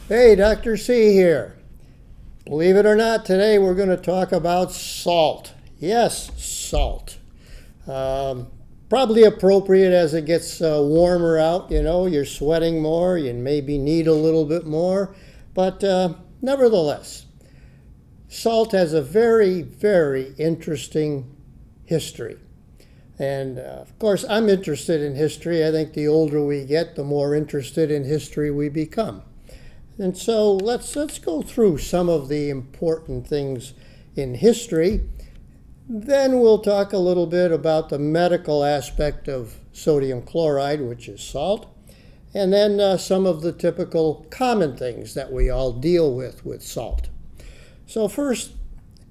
Hey, Dr. C here. Believe it or not, today we're going to talk about salt. Yes, salt. Probably appropriate as it gets warmer out. You know, you're sweating more, you maybe need a little bit more. But nevertheless, salt has a very, very interesting history. And of course, I'm interested in history. I think the older we get, the more interested in history we become. And so let's go through some of the important things in history. Then we'll talk a little bit about the medical aspect of sodium chloride, which is salt. And then some of the typical common things that we all deal with salt. So first,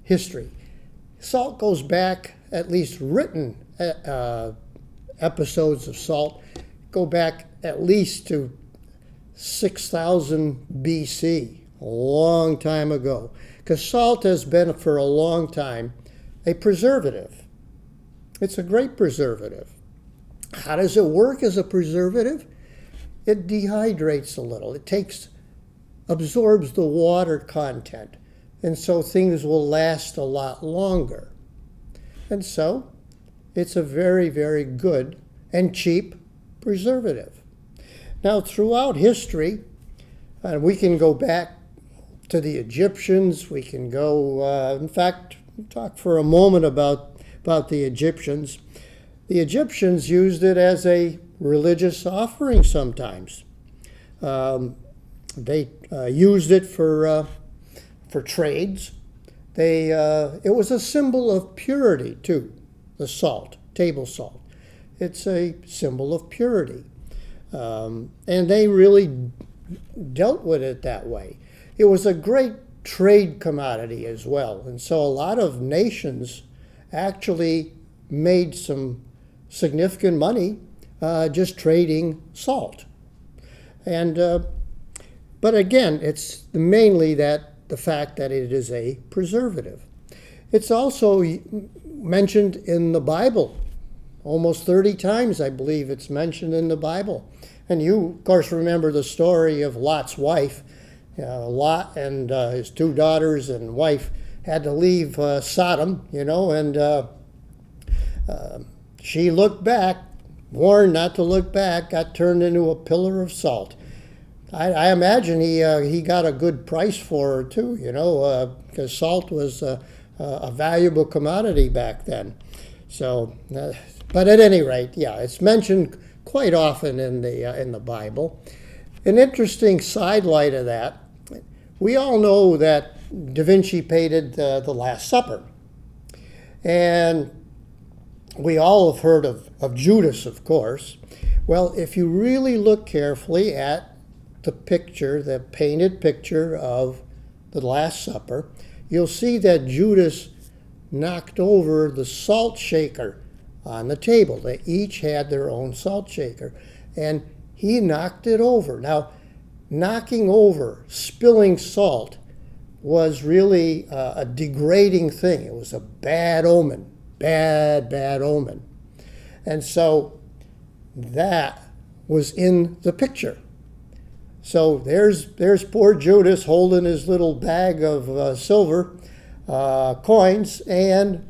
history. Salt goes back, at least written episodes of salt, go back at least to 6,000 BC, a long time ago. Because salt has been for a long time a preservative. It's a great preservative. How does it work as a preservative? It dehydrates a little. It absorbs the water content. And so things will last a lot longer. And so it's a very, very good and cheap preservative. Now, throughout history, we can go back to the Egyptians. We can go, in fact, talk for a moment about the Egyptians. The Egyptians used it as a religious offering sometimes. They used it for trades. It was a symbol of purity too. The salt, table salt. It's a symbol of purity. And they really dealt with it that way. It was a great trade commodity as well. And so a lot of nations actually made some significant money just trading salt. And but again, it's mainly the fact that it is a preservative. It's also mentioned in the Bible. Almost 30 times, I believe, it's mentioned in the Bible. And you, of course, remember the story of Lot's wife. Lot and his two daughters and wife had to leave Sodom, and she looked back, warned not to look back, got turned into a pillar of salt. I imagine he got a good price for her too, because salt was a valuable commodity back then. So, but at any rate, yeah, it's mentioned quite often in the Bible. An interesting sidelight of that, we all know that Da Vinci painted the Last Supper. And we all have heard of Judas, of course. Well, if you really look carefully at the picture, the painted picture of the Last Supper, you'll see that Judas knocked over the salt shaker on the table. They each had their own salt shaker, and he knocked it over. Now, knocking over, spilling salt was really a degrading thing. It was a bad omen, bad omen. And so that was in the picture. So there's poor Judas holding his little bag of silver coins, and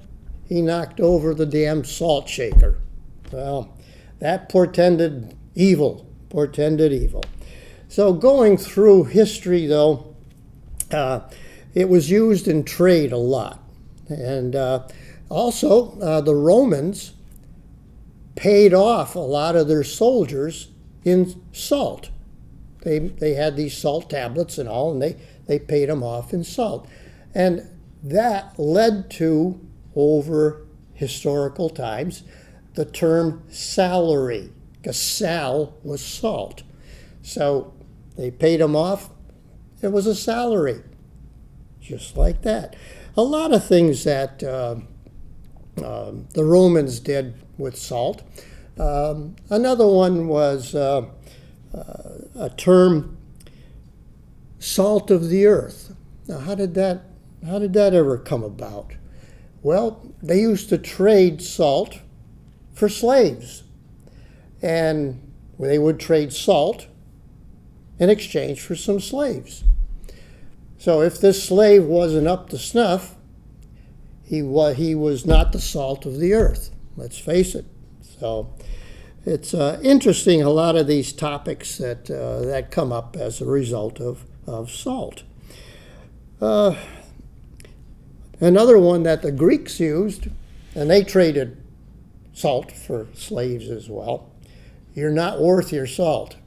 he knocked over the damn salt shaker. Well, that portended evil. So going through history, though, it was used in trade a lot. And also, the Romans paid off a lot of their soldiers in salt. They had these salt tablets and all, and they paid them off in salt. And that led to, over historical times, the term salary, because sal was salt. So they paid them off. It was a salary, just like that. A lot of things that the Romans did with salt. Another one was a term, salt of the earth. Now, how did that ever come about? Well, they used to trade salt for slaves. And they would trade salt in exchange for some slaves. So if this slave wasn't up to snuff, he was not the salt of the earth. Let's face it. So it's interesting, a lot of these topics that come up as a result of salt. Another one that the Greeks used, and they traded salt for slaves as well. You're not worth your salt.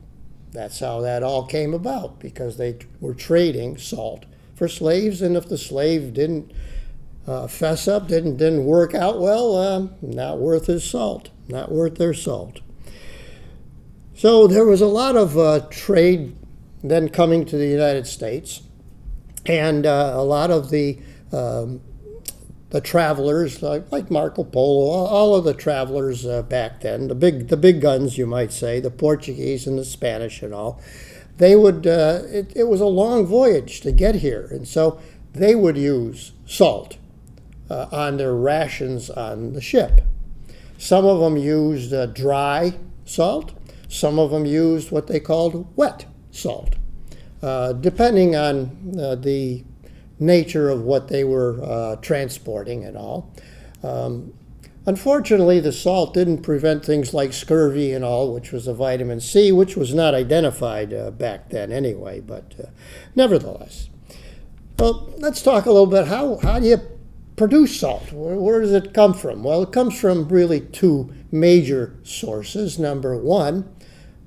That's how that all came about, because they were trading salt for slaves, and if the slave didn't fess up, didn't work out well, not worth his salt, not worth their salt. So there was a lot of trade then coming to the United States, and a lot of the travelers, like Marco Polo, all of the travelers back then, the big guns, you might say, the Portuguese and the Spanish and all, they would, it was a long voyage to get here, and so they would use salt on their rations on the ship. Some of them used dry salt. Some of them used what they called wet salt, depending on the nature of what they were transporting and all. Unfortunately, the salt didn't prevent things like scurvy and all, which was a vitamin C, which was not identified back then anyway, but nevertheless. Well, let's talk a little bit, how do you produce salt? Where does it come from? Well, it comes from really two major sources. Number one,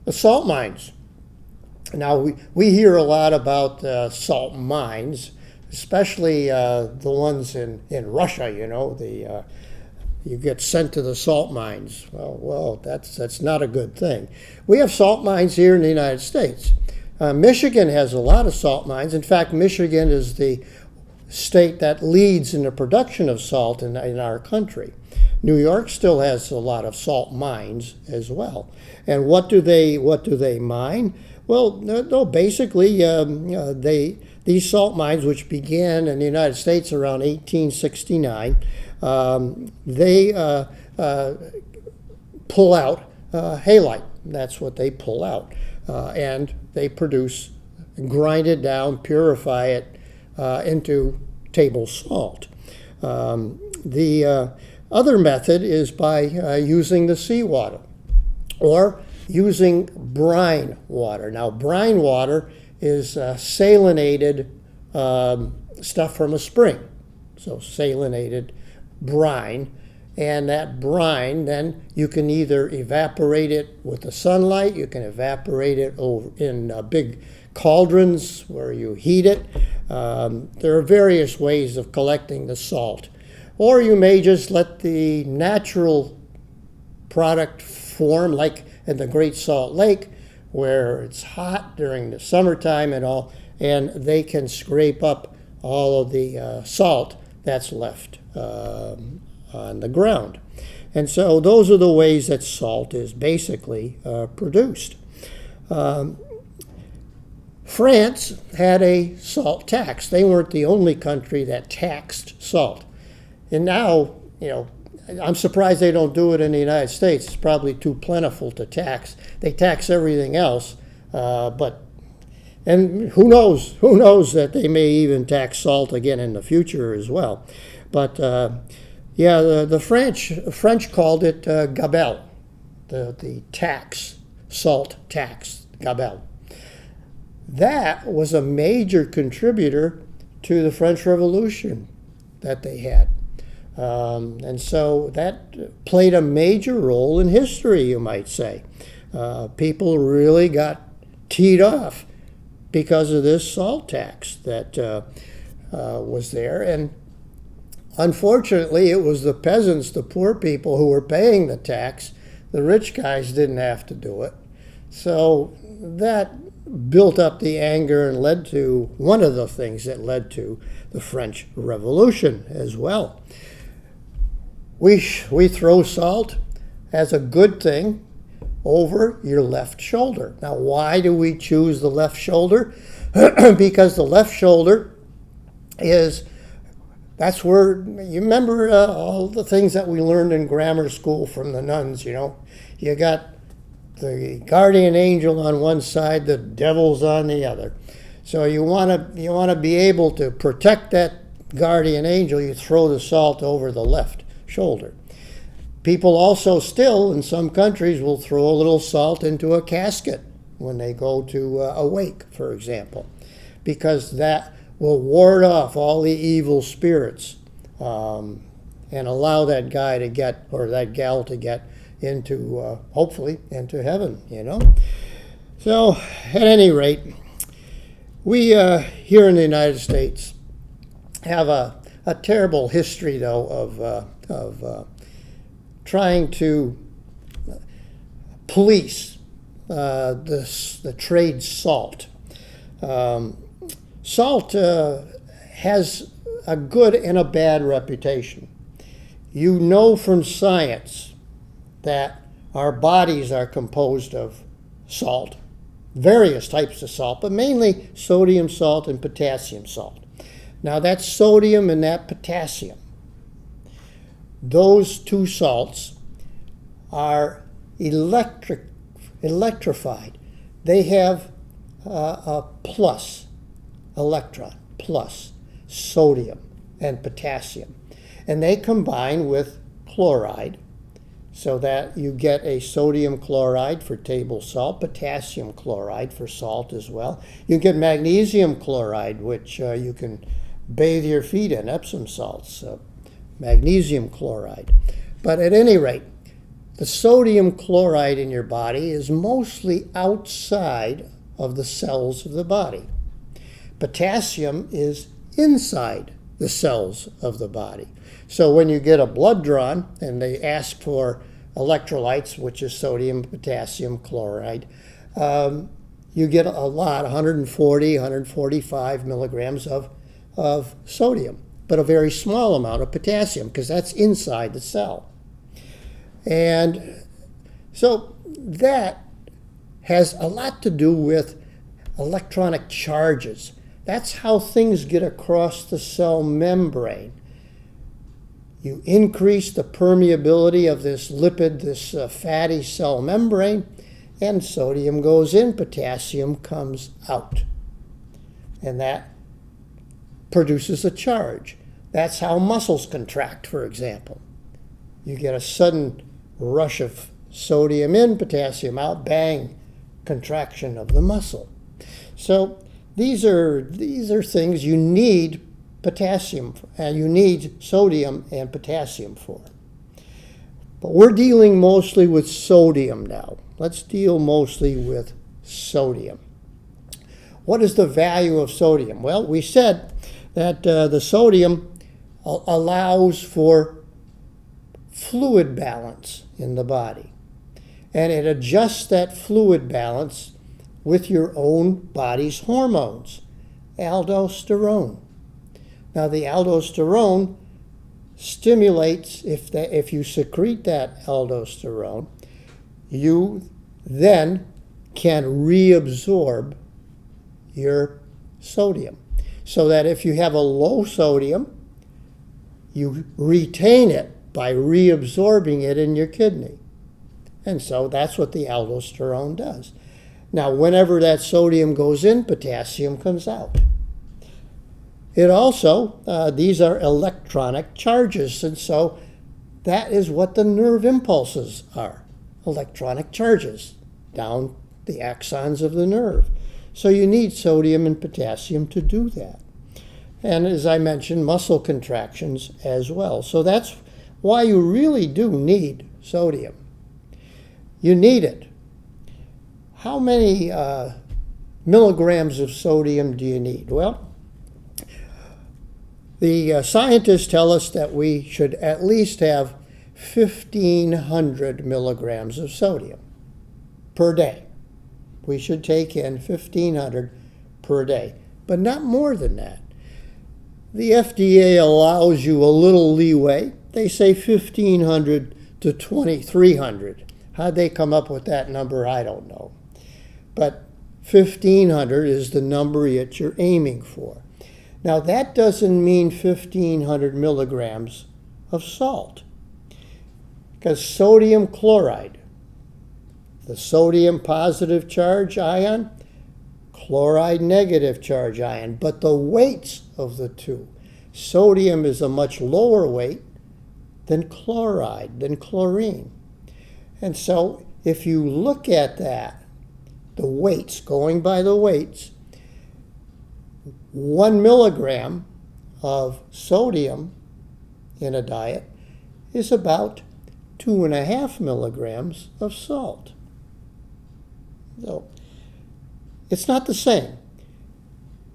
the salt mines. Now, we hear a lot about salt mines, especially the ones in Russia, you know, you get sent to the salt mines. Well, that's not a good thing. We have salt mines here in the United States. Michigan has a lot of salt mines. In fact, Michigan is the state that leads in the production of salt in our country. New York still has a lot of salt mines as well. And what do they mine? Well, no, basically these salt mines, which began in the United States around 1869, they pull out halite. That's what they pull out, and they grind it down, purify it into table salt. The other method is by using the seawater or using brine water. Now, brine water is salinated stuff from a spring, so salinated brine, and that brine, then you can either evaporate it with the sunlight, you can evaporate it over in big cauldrons where you heat it. There are various ways of collecting the salt. Or you may just let the natural product form, like in the Great Salt Lake, where it's hot during the summertime and all, and they can scrape up all of the salt that's left on the ground. And so those are the ways that salt is basically produced. France had a salt tax. They weren't the only country that taxed salt. And now, you know, I'm surprised they don't do it in the United States. It's probably too plentiful to tax. They tax everything else, and who knows that they may even tax salt again in the future as well. But yeah, the French called it gabelle, the tax, salt tax, gabelle. That was a major contributor to the French Revolution that they had. And so that played a major role in history, you might say. People really got teed off because of this salt tax that was there. And unfortunately, it was the peasants, the poor people, who were paying the tax. The rich guys didn't have to do it. So that built up the anger and led to one of the things that led to the French Revolution as well. We throw salt as a good thing over your left shoulder. Now, why do we choose the left shoulder? Because the left shoulder that's where, you remember all the things that we learned in grammar school from the nuns, you know. You got the guardian angel on one side, the devil's on the other. So you want to be able to protect that guardian angel. You throw the salt over the left shoulder. People also still, in some countries, will throw a little salt into a casket when they go to a wake, for example, because that will ward off all the evil spirits and allow that guy to get, or that gal to get into, hopefully, into heaven, you know. So, at any rate, we here in the United States have a terrible history, though, of trying to police the trade salt. Salt has a good and a bad reputation. You know from science that our bodies are composed of salt, various types of salt, but mainly sodium salt and potassium salt. Now that's sodium and that potassium. Those two salts are electrified. They have a plus electron, plus sodium and potassium. And they combine with chloride so that you get a sodium chloride for table salt, potassium chloride for salt as well. You get magnesium chloride, which you can bathe your feet in, Epsom salts, magnesium chloride. But at any rate, the sodium chloride in your body is mostly outside of the cells of the body. Potassium is inside the cells of the body. So when you get a blood drawn and they ask for electrolytes, which is sodium, potassium, chloride, you get a lot, 140, 145 milligrams of sodium, but a very small amount of potassium because that's inside the cell. And so that has a lot to do with electronic charges. That's how things get across the cell membrane. You increase the permeability of this lipid, this fatty cell membrane, and sodium goes in, potassium comes out. And that produces a charge. That's how muscles contract, for example. You get a sudden rush of sodium in, potassium out, bang, contraction of the muscle. So these are things you need potassium and you need sodium and potassium for. But we're dealing mostly with sodium now. Let's deal mostly with sodium. What is the value of sodium? Well, we said that the sodium allows for fluid balance in the body. And it adjusts that fluid balance with your own body's hormones, aldosterone. Now the aldosterone stimulates, if you secrete that aldosterone, you then can reabsorb your sodium. So that if you have a low sodium, you retain it by reabsorbing it in your kidney. And so that's what the aldosterone does. Now, whenever that sodium goes in, potassium comes out. It also, these are electronic charges, and so that is what the nerve impulses are, electronic charges down the axons of the nerve. So you need sodium and potassium to do that. And as I mentioned, muscle contractions as well. So that's why you really do need sodium. You need it. How many milligrams of sodium do you need? Well, the scientists tell us that we should at least have 1,500 milligrams of sodium per day. We should take in 1,500 per day, but not more than that. The FDA allows you a little leeway. They say 1,500 to 2,300. How'd they come up with that number? I don't know. But 1,500 is the number that you're aiming for. Now that doesn't mean 1,500 milligrams of salt, because sodium chloride, the sodium positive charge ion, chloride negative charge ion, but the weights of the two. Sodium is a much lower weight than chloride, than chlorine. And so if you look at that, the weights, going by the weights, 1 milligram of sodium in a diet is about 2.5 milligrams of salt. So it's not the same.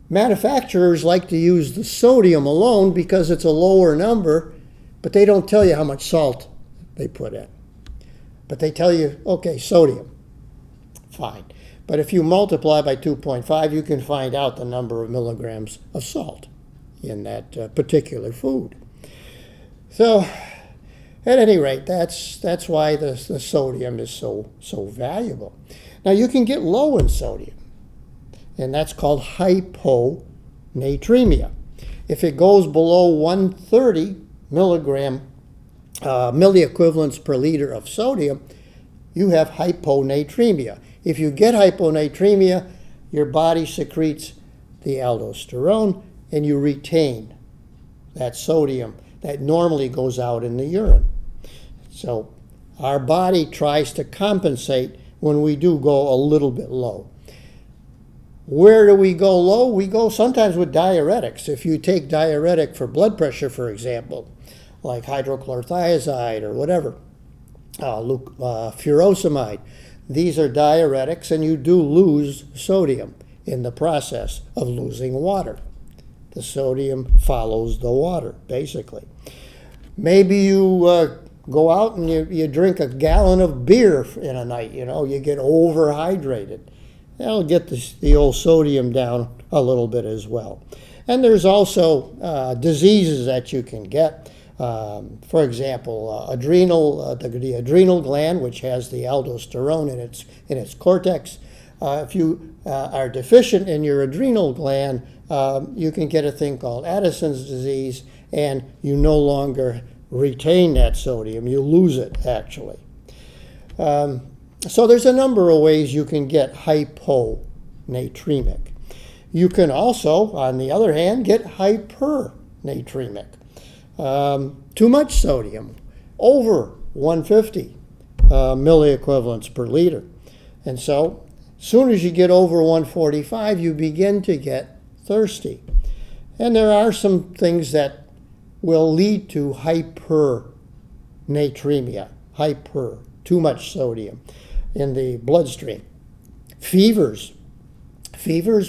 Manufacturers like to use the sodium alone because it's a lower number, but they don't tell you how much salt they put in. But they tell you, okay, sodium, fine. But if you multiply by 2.5, you can find out the number of milligrams of salt in that particular food. So, at any rate, that's why the sodium is so valuable. Now, you can get low in sodium, and that's called hyponatremia. If it goes below 130 milliequivalents per liter of sodium, you have hyponatremia. If you get hyponatremia, your body secretes the aldosterone and you retain that sodium that normally goes out in the urine. So our body tries to compensate when we do go a little bit low. Where do we go low? We go sometimes with diuretics. If you take diuretic for blood pressure, for example, like hydrochlorothiazide or whatever, furosemide, these are diuretics, and you do lose sodium in the process of losing water. The sodium follows the water, basically. Maybe you go out and you drink a gallon of beer in a night, you get overhydrated. That'll get the old sodium down a little bit as well. And there's also diseases that you can get. For example, the adrenal gland, which has the aldosterone in its cortex. If you are deficient in your adrenal gland, you can get a thing called Addison's disease, and you no longer retain that sodium. You lose it, actually. So there's a number of ways you can get hyponatremic. You can also, on the other hand, get hypernatremic. Too much sodium, over 150 milliequivalents per liter. And so, as soon as you get over 145, you begin to get thirsty. And there are some things that will lead to hypernatremia, too much sodium in the bloodstream. Fevers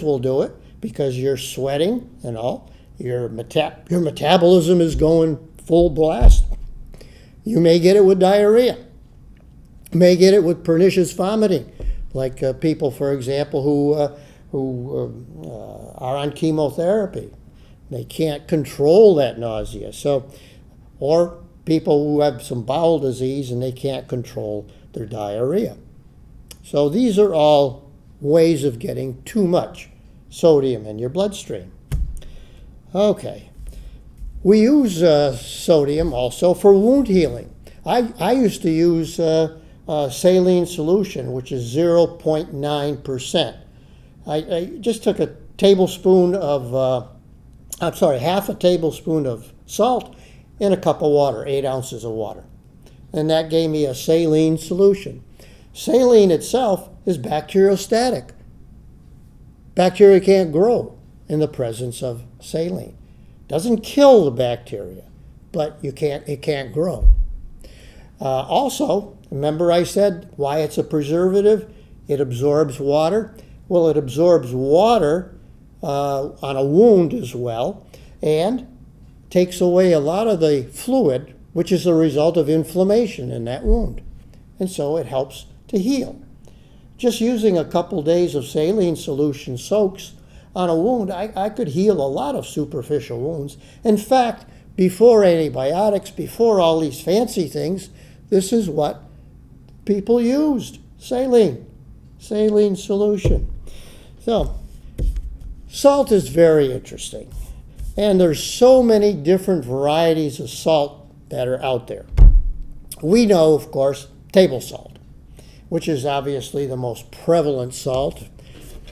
will do it because you're sweating and all. Your metabolism is going full blast. You may get it with diarrhea. You may get it with pernicious vomiting, like people, for example, who are on chemotherapy. They can't control that nausea. Or people who have some bowel disease and they can't control their diarrhea. So these are all ways of getting too much sodium in your bloodstream. Okay. We use sodium also for wound healing. I used to use saline solution, which is 0.9%. I just took a tablespoon of, half a tablespoon of salt in a cup of water, 8 ounces of water. And that gave me a saline solution. Saline itself is bacteriostatic. Bacteria can't grow in the presence of saline. Doesn't kill the bacteria, but it can't grow. Also, remember I said why it's a preservative? It absorbs water. Well, it absorbs water on a wound as well, and takes away a lot of the fluid, which is a result of inflammation in that wound. And so it helps to heal. Just using a couple days of saline solution soaks on a wound, I could heal a lot of superficial wounds. In fact, before antibiotics, before all these fancy things, this is what people used, saline solution. So, salt is very interesting. And there's so many different varieties of salt that are out there. We know, of course, table salt. which is obviously the most prevalent salt.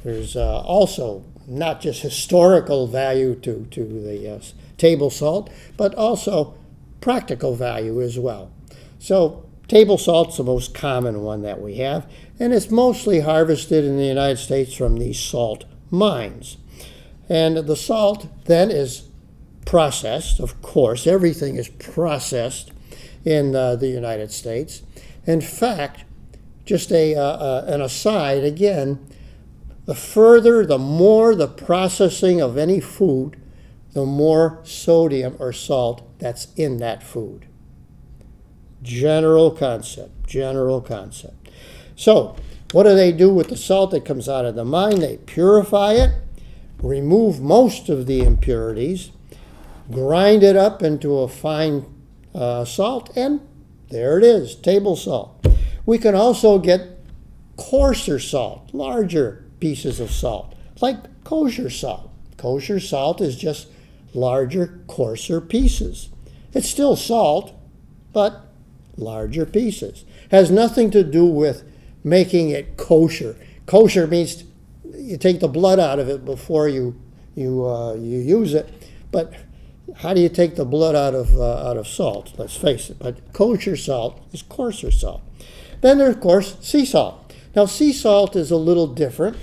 There's also not just historical value to the table salt, but also practical value as well. So table salt's the most common one that we have, and it's mostly harvested in the United States from these salt mines. And the salt then is processed, of course. Everything is processed in the United States. In fact, just an aside, again, the more the processing of any food, the more sodium or salt that's in that food. General concept. So, what do they do with the salt that comes out of the mine? They purify it, remove most of the impurities, grind it up into a fine salt, and there it is, table salt. We can also get coarser salt, larger pieces of salt, like kosher salt. Kosher salt is just larger, coarser pieces. It's still salt, but larger pieces. Has nothing to do with making it kosher. Kosher means you take the blood out of it before you use it, but how do you take the blood out of salt? Let's face it. But kosher salt is coarser salt. Then there's, of course, sea salt. Now, sea salt is a little different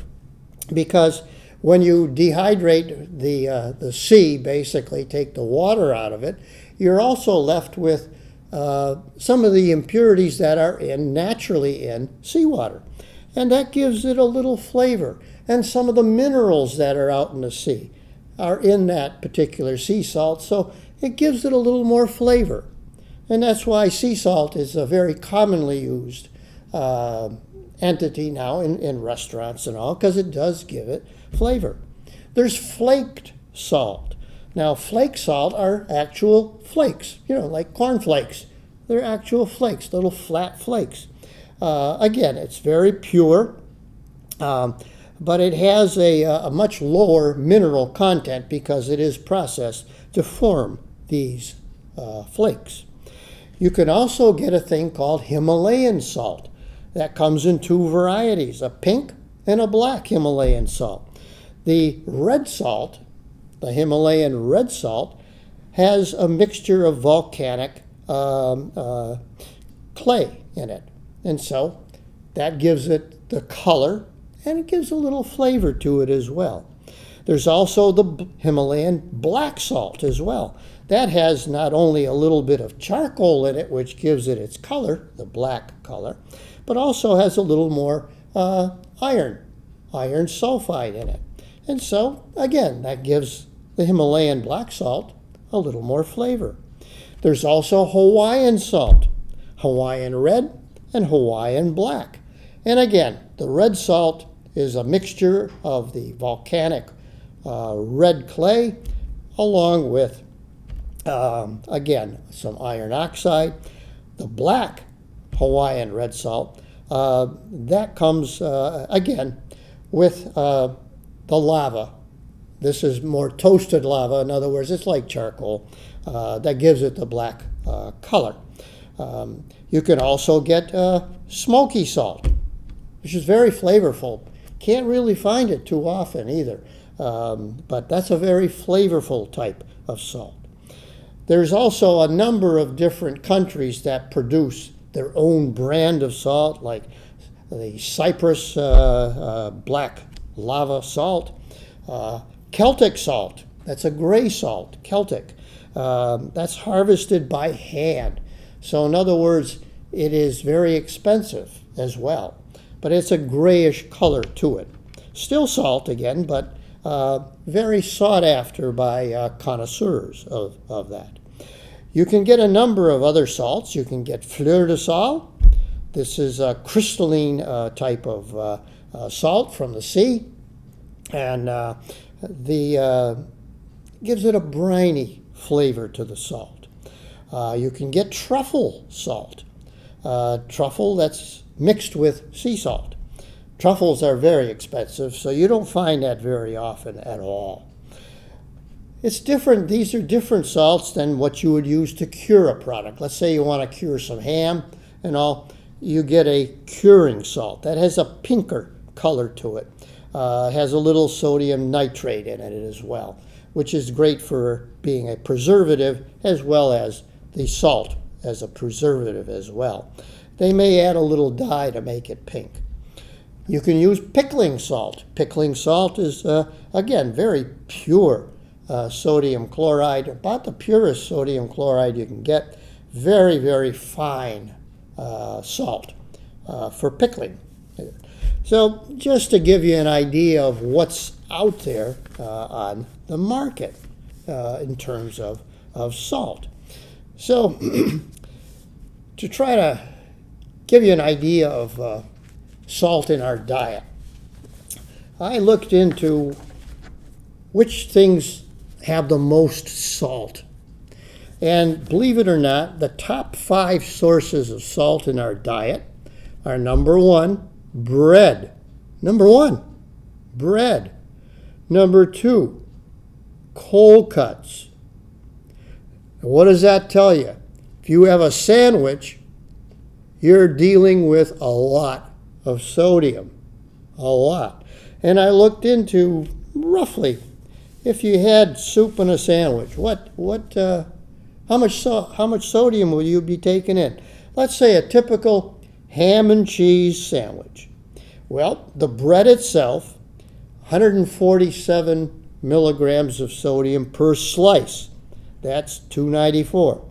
because when you dehydrate the sea, basically take the water out of it, you're also left with some of the impurities that are naturally in seawater. And that gives it a little flavor. And some of the minerals that are out in the sea are in that particular sea salt, so it gives it a little more flavor. And that's why sea salt is a very commonly used entity now in restaurants and all, because it does give it flavor. There's flaked salt. Now, flake salt are actual flakes, like corn flakes. They're actual flakes, little flat flakes. Again, it's very pure, but it has a much lower mineral content because it is processed to form these flakes. You can also get a thing called Himalayan salt. That comes in two varieties, a pink and a black Himalayan salt. The red salt, the Himalayan red salt, has a mixture of volcanic clay in it. And so that gives it the color, and it gives a little flavor to it as well. There's also the Himalayan black salt as well. That has not only a little bit of charcoal in it, which gives it its color, the black color, but also has a little more iron sulfide in it. And so, again, that gives the Himalayan black salt a little more flavor. There's also Hawaiian salt, Hawaiian red and Hawaiian black. And again, the red salt is a mixture of the volcanic red clay along with, again, some iron oxide. The black Hawaiian red salt, that comes, again, with the lava. This is more toasted lava. In other words, it's like charcoal. That gives it the black color. You can also get smoky salt, which is very flavorful. Can't really find it too often either. But that's a very flavorful type of salt. There's also a number of different countries that produce their own brand of salt, like the Cyprus black lava salt, Celtic salt, that's a gray salt, Celtic. That's harvested by hand. So in other words, it is very expensive as well, but it's a grayish color to it. Still salt again, but very sought after by connoisseurs of that. You can get a number of other salts. You can get fleur de sal. This is a crystalline type of salt from the sea, and gives it a briny flavor to the salt. You can get truffle salt. Truffle that's mixed with sea salt. Truffles are very expensive, so you don't find that very often at all. It's different. These are different salts than what you would use to cure a product. Let's say you want to cure some ham and all. you get a curing salt that has a pinker color to it. Has a little sodium nitrate in it as well, which is great for being a preservative as well as the salt as a preservative as well. They may add a little dye to make it pink. You can use pickling salt. Pickling salt is, again, very pure sodium chloride, about the purest sodium chloride you can get. Very, very fine salt for pickling. So just to give you an idea of what's out there on the market in terms of salt. So to try to give you an idea of salt in our diet, I looked into which things have the most salt. And believe it or not, the top 5 sources of salt in our diet are number 1, bread. Number 1, bread. Number 2, cold cuts. What does that tell you? If you have a sandwich, you're dealing with a lot of sodium. A lot. And I looked into roughly, if you had soup in a sandwich, how much sodium will you be taking in? Let's say a typical ham and cheese sandwich. Well, the bread itself, 147 milligrams of sodium per slice. That's 294.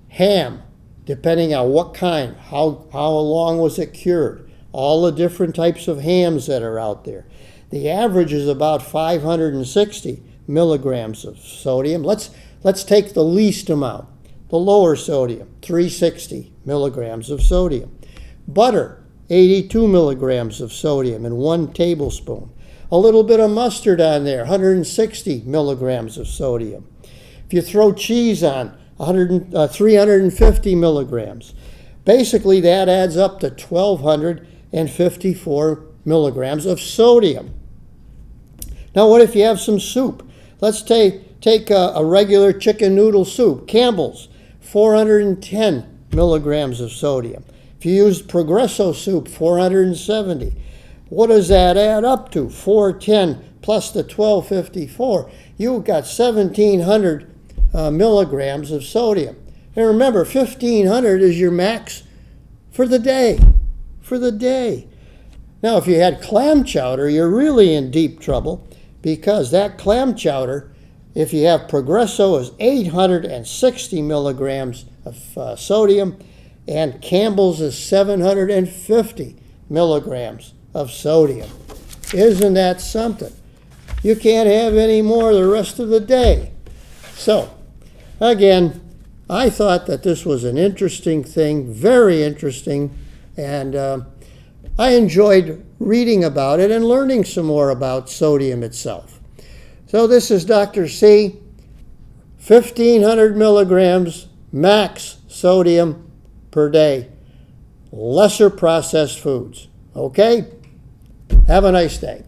Ham, depending on what kind, how long was it cured, all the different types of hams that are out there. The average is about 560 milligrams of sodium. Let's take the least amount, the lower sodium, 360 milligrams of sodium. Butter, 82 milligrams of sodium in 1 tablespoon. A little bit of mustard on there, 160 milligrams of sodium. If you throw cheese on, 350 milligrams. Basically, that adds up to 1,254 milligrams of sodium. Now, what if you have some soup? Let's take a regular chicken noodle soup, Campbell's, 410 milligrams of sodium. If you use Progresso soup, 470. What does that add up to? 410 plus the 1254. You've got 1,700 milligrams of sodium. And remember, 1,500 is your max for the day. For the day. Now, if you had clam chowder, you're really in deep trouble, because that clam chowder, if you have Progresso, is 860 milligrams of sodium, and Campbell's is 750 milligrams of sodium. Isn't that something? You can't have any more the rest of the day. So, again, I thought that this was an interesting thing, very interesting, and I enjoyed reading about it and learning some more about sodium itself. So this is Dr. C, 1,500 milligrams max sodium per day, lesser processed foods. Okay? Have a nice day.